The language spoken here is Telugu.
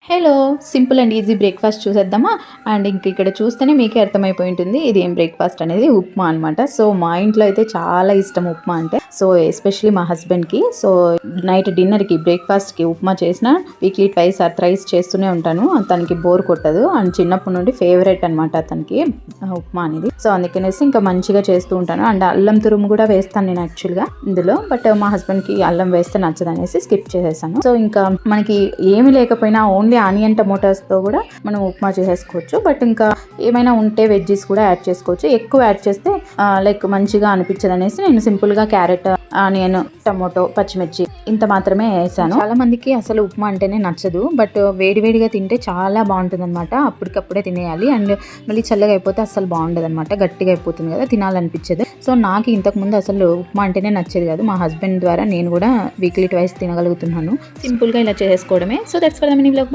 Hello! Simple and easy breakfast చూసేద్దామా? అండ్ ఇక్కడ చూస్తేనే మీకే అర్థమైపోయి ఉంటుంది. ఇది ఏం బ్రేక్‌ఫాస్ట్ అనేది ఉప్మా అనమాట. సో, మా ఇంట్లో అయితే చాలా ఇష్టం ఉప్మా అంటే. సో, ఎస్పెషల్లీ మా హస్బెండ్‌కి. సో, నైట్ డిన్నర్‌కి, బ్రేక్‌ఫాస్ట్‌కి ఉప్మా చేసినా వీక్లీ ట్వైస్ ఆర్ థ్రైస్ చేస్తూనే ఉంటాను. తనకి బోర్ కొట్టదు. అండ్ చిన్నప్పటి నుండి ఫేవరెట్ అనమాట తనకి ఉప్మా అనేది. సో, అందుకనేసి ఇంకా మంచిగా చేస్తూ ఉంటాను. అండ్ అల్లం తురుము కూడా వేస్తాను నేను యాక్చువల్‌గా ఇందులో. బట్ మా హస్బెండ్‌కి అల్లం వేస్తే నచ్చదనేసి స్కిప్ చేసేసాను. సో, ఇంకా మనకి ఏమి లేకపోయినా ఓన్లీ ఆనియన్ టమోటాస్తో కూడా మనం ఉప్మా చేసేసుకోవచ్చు. బట్ ఇంకా ఏమైనా ఉంటే వెజ్జీస్ కూడా యాడ్ చేసుకోవచ్చు. ఎక్కువ యాడ్ చేస్తే లైక్ మంచిగా అనిపించదు అనేసి నేను సింపుల్గా క్యారెట్, ఆనియన్, టమోటో, పచ్చిమిర్చి ఇంత మాత్రమే వేసాను. చాలా మందికి అసలు ఉప్మా అంటేనే నచ్చదు. బట్ వేడివేడిగా తింటే చాలా బాగుంటుంది అనమాట. అప్పటికప్పుడే తినేయాలి. అండ్ మళ్ళీ చల్లగా అయిపోతే అసలు బాగుండదు అనమాట. గట్టిగా అయిపోతుంది కదా, తినాలనిపించదు. సో, నాకు ఇంతకుముందు అసలు ఉప్మా అంటేనే నచ్చేది కాదు. మా హస్బెండ్ ద్వారా నేను కూడా వీక్లీ ట్వైస్ తినగలుగుతున్నాను. సింపుల్గా ఇలా చేసుకోవడమే. So, that's for the mini vlog.